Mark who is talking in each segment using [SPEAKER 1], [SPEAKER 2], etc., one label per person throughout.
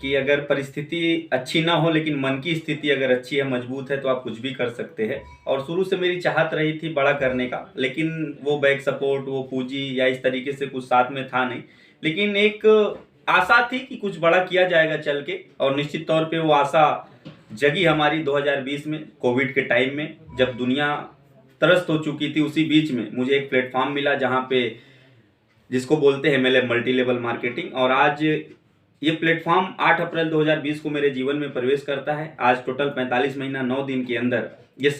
[SPEAKER 1] कि अगर परिस्थिति अच्छी ना हो लेकिन मन की स्थिति अगर अच्छी है, मजबूत है, तो आप कुछ भी कर सकते हैं। और शुरू से मेरी चाहत रही थी बड़ा करने का, लेकिन वो बैक सपोर्ट, वो पूंजी या इस तरीके से कुछ साथ में था नहीं। लेकिन एक आशा थी कि कुछ बड़ा किया जाएगा चल के, और निश्चित तौर पे वो आशा जगी हमारी 2020 में कोविड के टाइम में, जब दुनिया त्रस्त हो चुकी थी। उसी बीच में मुझे एक प्लेटफॉर्म मिला जहाँ पे, जिसको बोलते हैं एमएलएम, मल्टी लेवल मार्केटिंग। और आज ये प्लेटफॉर्म 8 अप्रैल 2020 को मेरे जीवन में प्रवेश करता है। आज टोटल 45 महीना 9 दिन के अंदर ये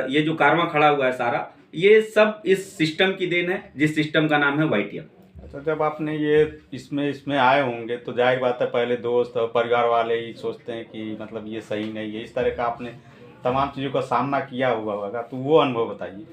[SPEAKER 1] ये जो कारवां खड़ा हुआ है सारा, ये सब इस सिस्टम की देन है, जिस सिस्टम का नाम है वाईटीएम।
[SPEAKER 2] अच्छा, जब आपने ये इसमें इसमें आए होंगे तो जाहिर बात है पहले दोस्त और परिवार वाले ही सोचते हैं कि मतलब ये सही नहीं है, इस तरह का आपने तमाम चीज़ों का सामना किया हुआ होगा, तो वो अनुभव बताइए।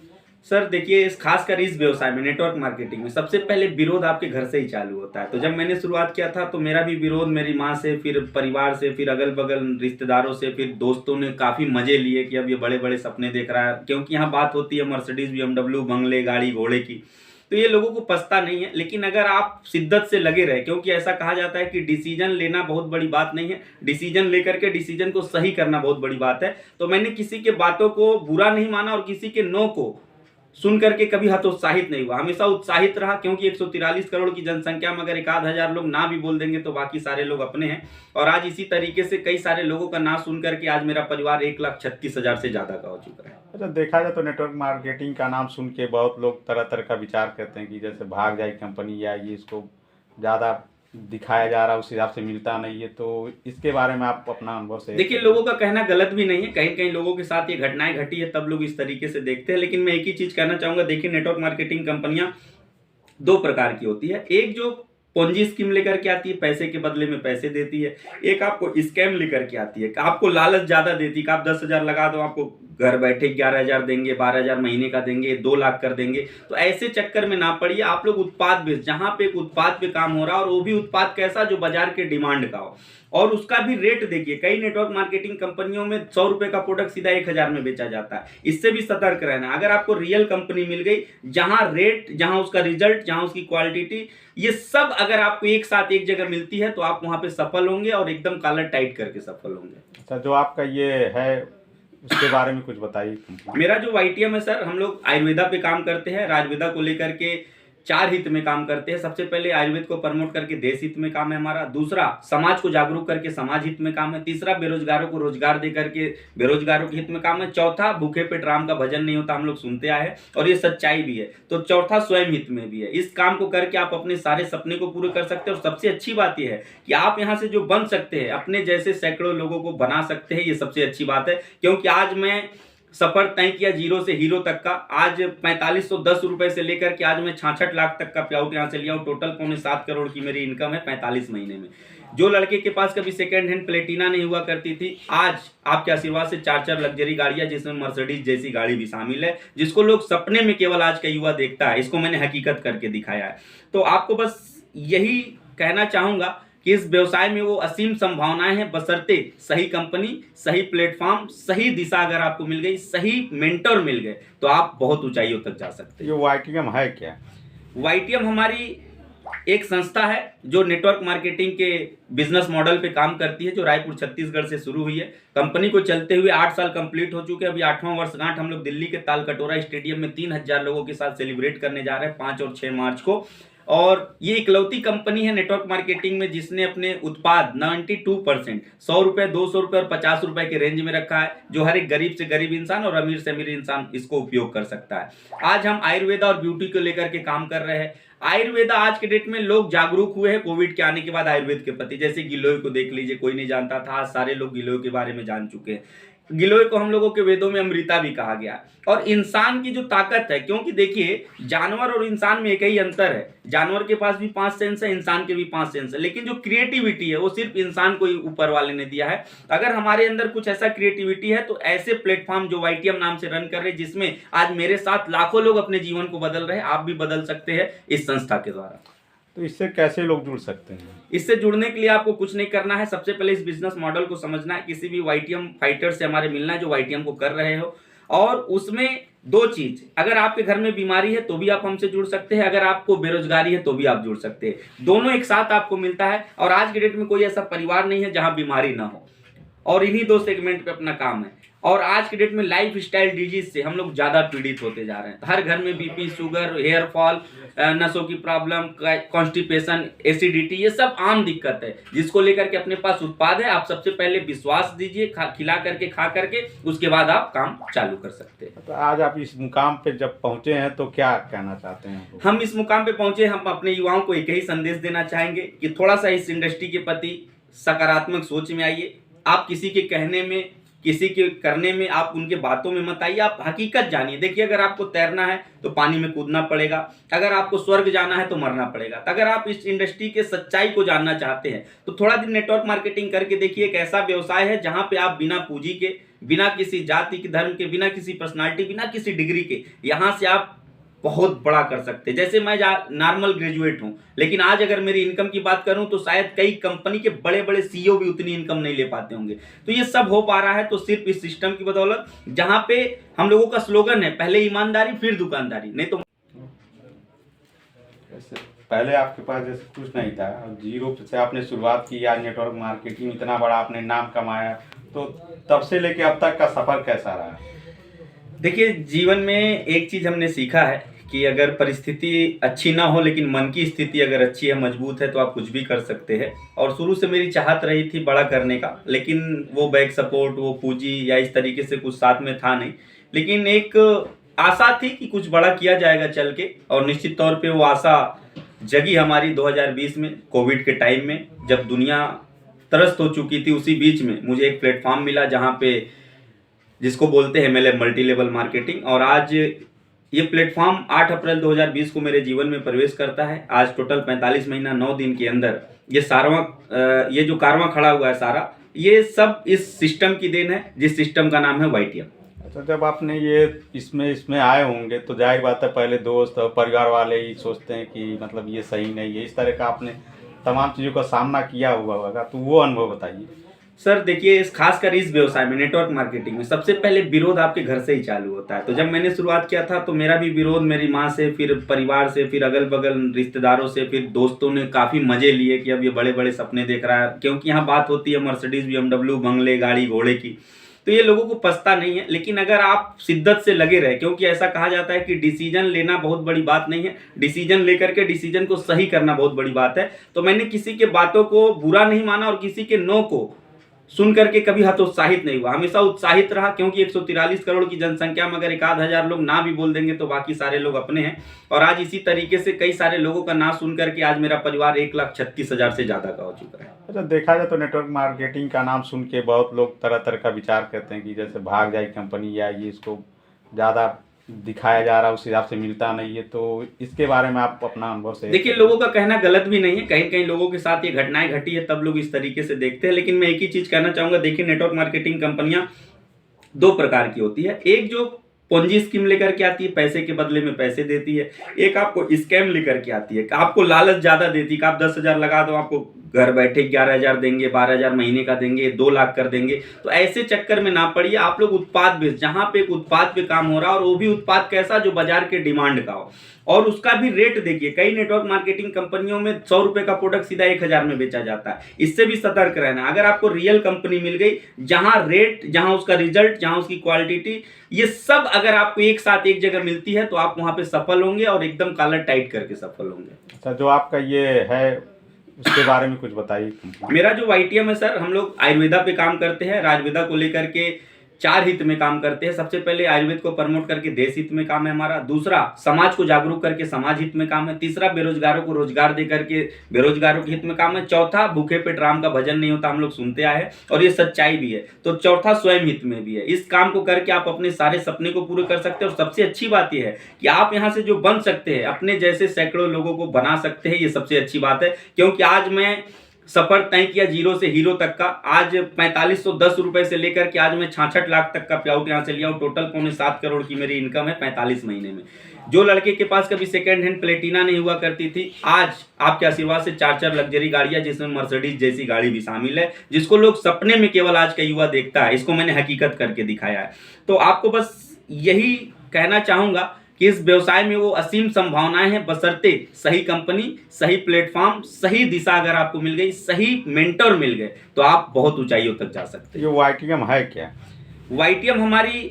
[SPEAKER 1] सर देखिए, इस खासकर इस व्यवसाय में, नेटवर्क मार्केटिंग में, सबसे पहले विरोध आपके घर से ही चालू होता है। तो जब मैंने शुरुआत किया था तो मेरा भी विरोध मेरी माँ से, फिर परिवार से, फिर अगल बगल रिश्तेदारों से, फिर दोस्तों ने काफ़ी मजे लिए कि अब ये बड़े बड़े सपने देख रहा है, क्योंकि यहाँ बात होती है मर्सिडीज, बीएमडब्ल्यू, बंगले, गाड़ी घोड़े की। तो ये लोगों को पछता नहीं है, लेकिन अगर आप शिद्दत से लगे रहे, क्योंकि ऐसा कहा जाता है कि डिसीजन लेना बहुत बड़ी बात नहीं है, डिसीजन लेकर के डिसीजन को सही करना बहुत बड़ी बात है। तो मैंने किसी के बातों को बुरा नहीं माना और किसी के नो को सुन करके कभी हतोत्साहित नहीं हुआ, हमेशा उत्साहित रहा। क्योंकि 143 करोड़ की जनसंख्या में अगर 1,000 लोग ना भी बोल देंगे तो बाकी सारे लोग अपने हैं। और आज इसी तरीके से कई सारे लोगों का ना सुन करके आज मेरा परिवार 1,36,000 से ज़्यादा का हो चुका है।
[SPEAKER 2] अच्छा, देखा जाए तो नेटवर्क मार्केटिंग का नाम सुन के बहुत लोग तरह तरह का विचार करते हैं कि जैसे भाग जाए कंपनी, या ये इसको ज़्यादा दिखाया जा रहा है उस हिसाब से मिलता नहीं है, तो इसके बारे में आप अपना अनुभव से।
[SPEAKER 1] देखिए, लोगों का कहना गलत भी नहीं है, कहीं कहीं लोगों के साथ ये घटनाएं घटी है तब लोग इस तरीके से देखते हैं। लेकिन मैं एक ही चीज कहना चाहूंगा, देखिए नेटवर्क मार्केटिंग कंपनियां दो प्रकार की होती है। एक जो पोंजी स्कीम लेकर के आती है, पैसे के बदले में पैसे देती है। एक आपको स्कैम लेकर के आती है, आपको लालच ज्यादा देती है कि आप 10,000 लगा दो, आपको घर बैठे 11,000 देंगे, 12,000 महीने का देंगे, 2 लाख कर देंगे। तो ऐसे चक्कर में ना पड़िए, आप लोग उत्पाद बेच, जहां पे एक उत्पाद पे काम हो रहा है, और वो भी उत्पाद कैसा जो बाजार के डिमांड का हो, और उसका भी रेट देखिए। कई नेटवर्क मार्केटिंग कंपनियों में 100 रुपए का प्रोडक्ट सीधा 1,000 में बेचा जाता है। इससे भी सतर्क रहना। अगर आपको रियल कंपनी मिल गई, जहां रेट, जहां उसका रिजल्ट, जहां उसकी क्वालिटी, ये सब अगर आपको एक साथ एक जगह मिलती है, तो आप वहां पे सफल होंगे और एकदम कॉलर टाइट करके सफल होंगे।
[SPEAKER 2] अच्छा, जो आपका ये है उसके बारे में कुछ बताइए।
[SPEAKER 1] मेरा जो वाईटीएम है सर, हम लोग आयुर्वेदा पे काम करते हैं। आयुर्वेदा को लेकर के 4 हित में काम करते हैं। सबसे पहले आयुर्वेद को प्रमोट करके देश हित में काम है हमारा। दूसरा, समाज को जागरूक करके समाज हित में काम है। तीसरा, बेरोजगारों को रोजगार दे करके बेरोजगारों के हित में काम है। चौथा, भूखे पेट राम का भजन नहीं होता, हम लोग सुनते आए हैं और ये सच्चाई भी है। तो चौथा, स्वयं हित में भी है। इस काम को करके आप अपने सारे सपने को पूरे कर सकते हैं। और सबसे अच्छी बात यह है कि आप यहाँ से जो बन सकते हैं, अपने जैसे सैकड़ों लोगों को बना सकते हैं। ये सबसे अच्छी बात है, क्योंकि आज मैं सफर तय किया जीरो से हीरो तक का। आज 4510 रुपए से लेकर के आज मैं 66 लाख तक का प्याउट यहाँ से लिया हूँ। टोटल 7.25 करोड़ की मेरी इनकम है 45 महीने में। जो लड़के के पास कभी सेकंड हैंड प्लेटिना नहीं हुआ करती थी, आज आपके आशीर्वाद से 4 लग्जरी गाड़ियां, जिसमें मर्सिडीज जैसी गाड़ी भी शामिल है, जिसको लोग सपने में केवल आज का युवा देखता है, इसको मैंने हकीकत करके दिखाया है। तो आपको बस यही कहना चाहूंगा कि इस व्यवसाय में वो असीम संभावनाएं हैं, बशर्ते सही कंपनी, सही प्लेटफॉर्म, सही दिशा अगर आपको मिल गई, सही मेंटर मिल गए, तो आप बहुत ऊंचाइयों तक जा सकते हैं।
[SPEAKER 2] ये वाईटीएम है क्या?
[SPEAKER 1] वाईटीएम हमारी एक संस्था है जो नेटवर्क मार्केटिंग के बिजनेस मॉडल पे काम करती है, जो रायपुर छत्तीसगढ़ से शुरू हुई है। कंपनी को चलते हुए 8 साल कंप्लीट हो चुके हैं। अभी 8वां वर्षगांठ हम लोग दिल्ली के तालकटोरा स्टेडियम में 3,000 लोगों के साथ सेलिब्रेट करने जा रहे हैं 5 और 6 मार्च को। और ये इकलौती कंपनी है नेटवर्क मार्केटिंग में जिसने अपने उत्पाद 92% 100 रुपए, 200 रुपए और 50 रुपए के रेंज में रखा है, जो हर एक गरीब से गरीब इंसान और अमीर से अमीर इंसान इसको उपयोग कर सकता है। आज हम आयुर्वेदा और ब्यूटी को लेकर के काम कर रहे हैं। आयुर्वेदा आज के डेट में लोग जागरूक हुए हैं कोविड के आने के बाद आयुर्वेद के प्रति। जैसे गिलोय को देख लीजिए, कोई नहीं जानता था, आज सारे लोग गिलोय के बारे में जान चुके हैं। गिलोय को हम लोगों के वेदों में अमृता भी कहा गया। और इंसान की जो ताकत है, क्योंकि देखिए जानवर और इंसान में एक ही अंतर है, जानवर के पास भी 5 सेंस है, इंसान के भी 5 सेंस है, लेकिन जो क्रिएटिविटी है वो सिर्फ इंसान को ही ऊपर वाले ने दिया है। अगर हमारे अंदर कुछ ऐसा क्रिएटिविटी है, तो ऐसे प्लेटफॉर्म जो वाईटीएम नाम से रन कर रहे हैं, जिसमें आज मेरे साथ लाखों लोग अपने जीवन को बदल रहे हैं, आप भी बदल सकते हैं इस संस्था के द्वारा।
[SPEAKER 2] तो इससे कैसे लोग जुड़ सकते हैं?
[SPEAKER 1] इससे जुड़ने के लिए आपको कुछ नहीं करना है, सबसे पहले इस बिजनेस मॉडल को समझना है। किसी भी वाईटीएम फाइटर से हमारे मिलना है जो वाईटीएम को कर रहे हो। और उसमें दो चीज, अगर आपके घर में बीमारी है तो भी आप हमसे जुड़ सकते हैं, अगर आपको बेरोजगारी है तो भी आप जुड़ सकते हैं। दोनों एक साथ आपको मिलता है। और आज के डेट में कोई ऐसा परिवार नहीं है जहां बीमारी ना हो, और इन्हीं दो सेगमेंट पे अपना काम है। और आज के डेट में लाइफ स्टाइल डिजीज से हम लोग ज्यादा पीड़ित होते जा रहे हैं। हर घर में बीपी, शुगर, हेयर फॉल, नसों की प्रॉब्लम, कॉन्स्टिपेशन, एसिडिटी, ये सब आम दिक्कत है, जिसको लेकर के अपने पास उत्पाद है। आप सबसे पहले विश्वास दीजिए, खिला करके, खा करके, उसके बाद आप काम चालू कर सकते हैं।
[SPEAKER 2] तो आज आप इस मुकाम पे जब पहुंचे हैं तो क्या कहना चाहते हैं?
[SPEAKER 1] हम इस मुकाम पे पहुंचे, हम अपने युवाओं को एक ही संदेश देना चाहेंगे कि थोड़ा सा इस इंडस्ट्री के प्रति सकारात्मक सोच में आइए। आप किसी के कहने में, किसी के करने में, आप उनके बातों में मत आइए, आप हकीकत जानिए। देखिए, अगर आपको तैरना है तो पानी में कूदना पड़ेगा, अगर आपको स्वर्ग जाना है तो मरना पड़ेगा। तो अगर आप इस इंडस्ट्री के सच्चाई को जानना चाहते हैं तो थोड़ा दिन नेटवर्क मार्केटिंग करके देखिए। एक ऐसा व्यवसाय है जहां पे आप बिना पूंजी के, बिना किसी जाति के, धर्म के, बिना किसी पर्सनालिटी, बिना किसी डिग्री के, यहां से आप बहुत बड़ा कर सकते हैं। जैसे मैं नॉर्मल ग्रेजुएट हूं, लेकिन आज अगर मेरी इनकम की बात करूं तो शायद कई कंपनी के बड़े बड़े सीईओ भी उतनी इनकम नहीं ले पाते होंगे। तो ये सब हो पा रहा है तो सिर्फ इस सिस्टम की बदौलत, जहां पे हम लोगों का स्लोगन है पहले ईमानदारी फिर दुकानदारी। नहीं तो
[SPEAKER 2] पहले आपके पास जैसे कुछ नहीं था, जीरो से आपने शुरुआत की, आज नेटवर्क मार्केटिंग इतना बड़ा आपने नाम कमाया, तो तब से लेके अब तक का सफर कैसा रहा?
[SPEAKER 1] देखिए, जीवन में एक चीज हमने सीखा है कि अगर परिस्थिति अच्छी ना हो लेकिन मन की स्थिति अगर अच्छी है, मजबूत है, तो आप कुछ भी कर सकते हैं। और शुरू से मेरी चाहत रही थी बड़ा करने का, लेकिन वो बैक सपोर्ट, वो पूंजी या इस तरीके से कुछ साथ में था नहीं। लेकिन एक आशा थी कि कुछ बड़ा किया जाएगा चल के, और निश्चित तौर पे वो आशा जगी हमारी 2020 में, कोविड के टाइम में, जब दुनिया त्रस्त हो चुकी थी। उसी बीच में मुझे एक प्लेटफॉर्म मिला जहाँ पे, जिसको बोलते हैं MLM, मल्टी लेवल मार्केटिंग। और आज ये प्लेटफॉर्म 8 अप्रैल 2020 को मेरे जीवन में प्रवेश करता है। आज टोटल 45 महीना 9 दिन के अंदर ये जो कारवां खड़ा हुआ है सारा, ये सब इस सिस्टम की देन है, जिस सिस्टम का नाम है YTM।
[SPEAKER 2] अच्छा, जब आपने ये इसमें आए होंगे तो जाहिर बात है पहले दोस्त और परिवार वाले ही सोचते हैं कि मतलब ये सही नहीं है, इस तरह का आपने तमाम चीज़ों का सामना किया हुआ होगा, तो वो अनुभव बताइए।
[SPEAKER 1] सर देखिए, खासकर इस व्यवसाय में, नेटवर्क मार्केटिंग में, सबसे पहले विरोध आपके घर से ही चालू होता है। तो जब मैंने शुरुआत किया था तो मेरा भी विरोध मेरी माँ से, फिर परिवार से, फिर अगल बगल रिश्तेदारों से, फिर दोस्तों ने काफ़ी मजे लिए कि अब ये बड़े बड़े सपने देख रहा है, क्योंकि यहाँ बात होती है मर्सिडीज, BMW, बंगले, गाड़ी घोड़े की। तो ये लोगों को पछता नहीं है, लेकिन अगर आप शिद्दत से लगे रहे, क्योंकि ऐसा कहा जाता है कि डिसीजन लेना बहुत बड़ी बात नहीं है, डिसीजन लेकर के डिसीजन को सही करना बहुत बड़ी बात है। तो मैंने किसी के बातों को बुरा नहीं माना और किसी के नो को सुन करके कभी हतोत्साहित नहीं हुआ, हमेशा उत्साहित रहा। क्योंकि 143 करोड़ की जनसंख्या में अगर 1,000 लोग ना भी बोल देंगे तो बाकी सारे लोग अपने हैं। और आज इसी तरीके से कई सारे लोगों का ना सुन करके आज मेरा परिवार 1,36,000 से ज़्यादा का हो चुका है।
[SPEAKER 2] अच्छा, देखा जाए तो नेटवर्क मार्केटिंग का नाम सुन के बहुत लोग तरह तरह का विचार करते हैं कि जैसे भाग जाए कंपनी, या ये इसको ज़्यादा दिखाया जा रहा है, उस हिसाब से मिलता नहीं है, तो इसके बारे में आप अपना अनुभव से।
[SPEAKER 1] देखिए, लोगों का कहना गलत भी नहीं है, कहीं कहीं लोगों के साथ ये घटनाएं घटी है तब लोग इस तरीके से देखते हैं। लेकिन मैं एक ही चीज कहना चाहूंगा, देखिए, नेटवर्क मार्केटिंग कंपनियां दो प्रकार की होती है। एक जो पोंजी स्कीम लेकर के आती है, पैसे के बदले में पैसे देती है। एक आपको स्कैम लेकर के आती है, आपको लालच ज्यादा देती है कि आप 10,000 लगा दो, आपको घर बैठे 11,000 देंगे, 12,000 महीने का देंगे, 2 लाख कर देंगे। तो ऐसे चक्कर में ना पड़िए, आप लोग उत्पाद बेच, जहां पे एक उत्पाद पे काम हो रहा है, और वो भी उत्पाद कैसा, जो बाजार के डिमांड का हो, और उसका भी रेट देखिए। कई नेटवर्क मार्केटिंग कंपनियों में 100 रुपए का प्रोडक्ट सीधा 1,000 में बेचा जाता है। इससे भी सतर्क रहना। अगर आपको रियल कंपनी मिल गई, जहां रेट, जहां उसका रिजल्ट, जहां उसकी क्वालिटी, ये सब अगर आपको एक साथ एक जगह मिलती है तो आप वहां पे सफल होंगे, और एकदम कॉलर टाइट करके सफल होंगे।
[SPEAKER 2] अच्छा, जो आपका ये है उसके बारे में कुछ बताइए।
[SPEAKER 1] मेरा जो YTM है सर, हम लोग आयुर्वेदा पे काम करते हैं। राजवेदा को लेकर के 4 हित में काम करते हैं। सबसे पहले आयुर्वेद को प्रमोट करके देश हित में काम है हमारा। दूसरा, समाज को जागरूक करके समाज हित में काम है। तीसरा, बेरोजगारों को रोजगार दे करके बेरोजगारों के हित में काम है। चौथा, भूखे पेट राम का भजन नहीं होता, हम लोग सुनते आए हैं और ये सच्चाई भी है। तो चौथा, स्वयं हित में भी है। इस काम को करके आप अपने सारे सपने को पूरे कर सकते हैं। और सबसे अच्छी बात यह है कि आप यहाँ से जो बन सकते हैं, अपने जैसे सैकड़ों लोगों को बना सकते हैं। ये सबसे अच्छी बात है, क्योंकि आज मैं सफर तय किया जीरो से हीरो तक का। आज 4510 रुपए से लेकर के आज मैं 66 लाख तक का पेआउट यहाँ से लिया हूँ। टोटल 7.25 करोड़ की मेरी इनकम है 45 महीने में। जो लड़के के पास कभी सेकंड हैंड प्लेटिना नहीं हुआ करती थी, आज आपके आशीर्वाद से 4 लग्जरी गाड़ियां, जिसमें मर्सिडीज जैसी गाड़ी भी शामिल है, जिसको लोग सपने में केवल आज का युवा देखता है। इसको मैंने हकीकत करके दिखाया है। तो आपको बस यही कहना चाहूँगा कि इस व्यवसाय में वो असीम संभावनाएं हैं, बशर्ते सही कंपनी, सही प्लेटफॉर्म, सही दिशा अगर आपको मिल गई, सही मेंटर मिल गए, तो आप बहुत ऊंचाइयों तक जा सकते हैं।
[SPEAKER 2] ये वाईटीएम है क्या?
[SPEAKER 1] वाईटीएम हमारी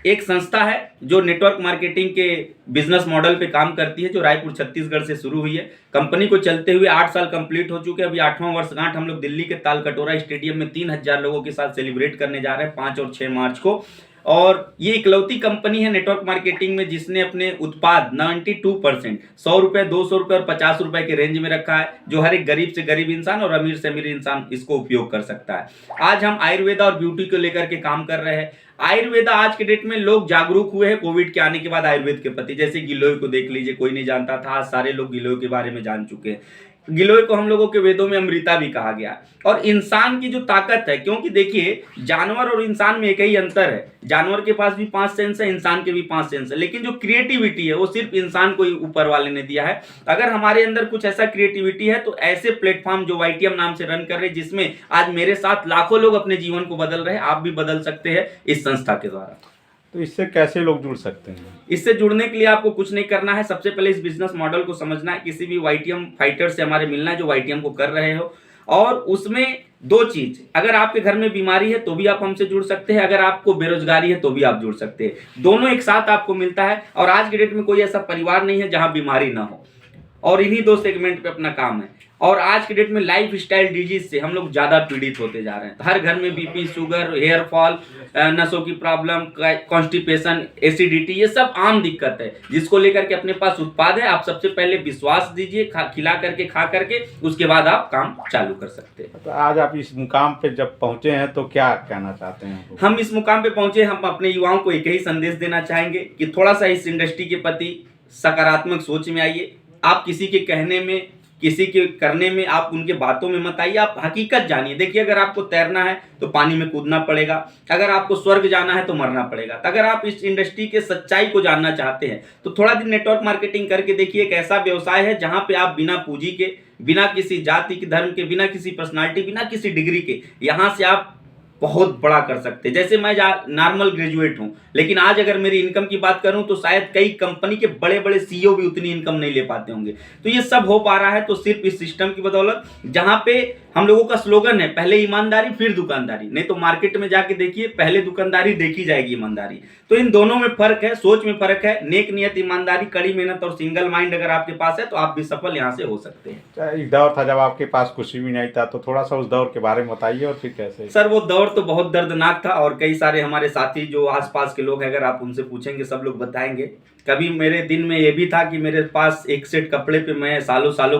[SPEAKER 1] एक संस्था है जो नेटवर्क मार्केटिंग के बिजनेस मॉडल पे काम करती है, जो रायपुर छत्तीसगढ़ से शुरू हुई है। कंपनी को चलते हुए 8 साल कंप्लीट हो चुके हैं। अभी 8वां वर्षगांठ हम लोग दिल्ली के तालकटोरा स्टेडियम में 3000 लोगों के साथ सेलिब्रेट करने जा रहे हैं 5 और 6 मार्च को। और ये इकलौती कंपनी है नेटवर्क मार्केटिंग में जिसने अपने उत्पाद 92% 100 रुपये, 200 रुपये और 50 रुपये के रेंज में रखा है, जो हर एक गरीब से गरीब इंसान और अमीर से अमीर इंसान इसको उपयोग कर सकता है। आज हम आयुर्वेदा और ब्यूटी को लेकर के काम कर रहे हैं। आयुर्वेदा आज के डेट में लोग जागरूक हुए हैं कोविड के आने के बाद आयुर्वेद के प्रति। जैसे गिलोय को देख लीजिए, कोई नहीं जानता था, आज सारे लोग गिलोय के बारे में जान चुके हैं। गिलोय को हम लोगों के वेदों में अमृता भी कहा गया। और इंसान की जो ताकत है, क्योंकि देखिए जानवर और इंसान में एक ही अंतर है, जानवर के पास भी 5 सेंस है, इंसान के भी 5 सेंस है, लेकिन जो क्रिएटिविटी है वो सिर्फ इंसान को ही ऊपर वाले ने दिया है। अगर हमारे अंदर कुछ ऐसा क्रिएटिविटी है तो ऐसे प्लेटफॉर्म जो वाईटीएम नाम से रन कर रहे हैं, जिसमें आज मेरे साथ लाखों लोग अपने जीवन को बदल रहे हैं, आप भी बदल सकते हैं इस संस्था के द्वारा।
[SPEAKER 2] तो इससे कैसे लोग जुड़ सकते हैं?
[SPEAKER 1] इससे जुड़ने के लिए आपको कुछ नहीं करना है, सबसे पहले इस बिजनेस मॉडल को समझना है, किसी भी वाईटीएम फाइटर से हमारे मिलना है जो वाईटीएम को कर रहे हो। और उसमें 2 चीज, अगर आपके घर में बीमारी है तो भी आप हमसे जुड़ सकते हैं, अगर आपको बेरोजगारी है तो भी आप जुड़ सकते हैं। दोनों एक साथ आपको मिलता है। और आज के डेट में कोई ऐसा परिवार नहीं है जहां बीमारी ना हो, और इन्हीं 2 सेगमेंट पे अपना काम है। और आज के डेट में लाइफ स्टाइल डिजीज से हम लोग ज़्यादा पीड़ित होते जा रहे हैं। हर घर में बीपी, शुगर, हेयर फॉल, नसों की प्रॉब्लम, कॉन्स्टिपेशन, एसिडिटी, ये सब आम दिक्कत है, जिसको लेकर के अपने पास उत्पाद है। आप सबसे पहले विश्वास दीजिए, खिला करके, खा करके, उसके बाद आप काम चालू कर सकते हैं।
[SPEAKER 2] तो आज आप इस मुकाम पे जब पहुंचे हैं तो क्या कहना चाहते हैं?
[SPEAKER 1] हम इस मुकाम पे पहुंचे, हम अपने युवाओं को एक ही संदेश देना चाहेंगे कि थोड़ा सा इस इंडस्ट्री के प्रति सकारात्मक सोच में आइए। आप किसी के कहने में, किसी के करने में, आप उनके बातों में मत आइए, आप हकीकत जानिए। देखिए, अगर आपको तैरना है तो पानी में कूदना पड़ेगा, अगर आपको स्वर्ग जाना है तो मरना पड़ेगा। तो अगर आप इस इंडस्ट्री के सच्चाई को जानना चाहते हैं तो थोड़ा दिन नेटवर्क मार्केटिंग करके देखिए। एक ऐसा व्यवसाय है जहां पे आप बिना पूंजी के, बिना किसी जाति के, धर्म के, बिना किसी पर्सनालिटी, बिना किसी डिग्री के, यहां से आप बहुत बड़ा कर सकते हैं। जैसे मैं नॉर्मल ग्रेजुएट हूं, लेकिन आज अगर मेरी इनकम की बात करूं तो शायद कई कंपनी के बड़े बड़े सीईओ भी उतनी इनकम नहीं ले पाते होंगे। तो ये सब हो पा रहा है तो सिर्फ इस सिस्टम की बदौलत, जहां पे हम लोगों का स्लोगन है पहले ईमानदारी फिर दुकानदारी। नहीं तो मार्केट में जाके देखिए, पहले दुकानदारी देखी जाएगी ईमानदारी। तो इन दोनों में फर्क है, सोच में फर्क है। नेक नियत, ईमानदारी, कड़ी मेहनत और सिंगल माइंड अगर आपके पास है तो आप भी सफल यहाँ से हो सकते हैं।
[SPEAKER 2] एक दौर था जब आपके पास कुछ भी नहीं था, तो थोड़ा सा उस दौर के बारे में बताइए और फिर कैसे?
[SPEAKER 1] सर, वो दौर तो बहुत दर्दनाक था, और कई सारे हमारे साथी जो आसपास के लोग हैं, अगर आप उनसे पूछेंगे सब लोग बताएंगे। कभी मेरे दिन में ये भी था कि मेरे पास एक सेट कपड़े पे मैं सालों सालों